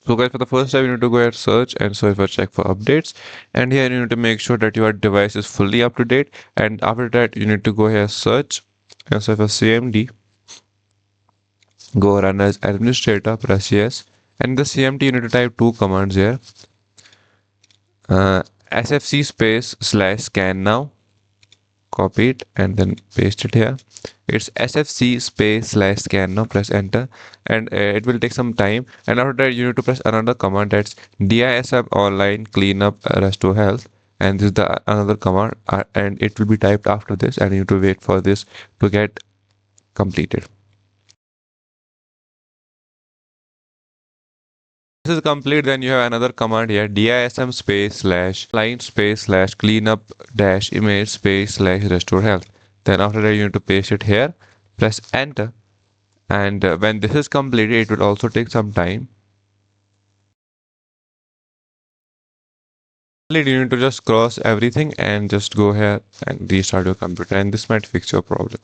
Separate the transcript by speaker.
Speaker 1: So guys, for the first step, you need to go ahead search and search for check for updates. And here you need to make sure that your device is fully up to date. And after that, you need to go here search and search for CMD. Go run as administrator, press yes. And in the CMD, you need to type two commands here. SFC space slash scan now. Copy it and then paste it here. It's SFC space slash scan now. Press enter, and it will take some time. And after that, you need to press another command, that's DISM online cleanup restore health. And this is the another command, and it will be typed after this, and you need to wait for this to get completed. This is complete, then you have another command here, DISM space slash line space slash cleanup dash image space slash restore health. Then after that, you need to paste it here, press enter, and when this is completed, it will also take some time. You need to just cross everything and just go here and restart your computer, and this might fix your problem.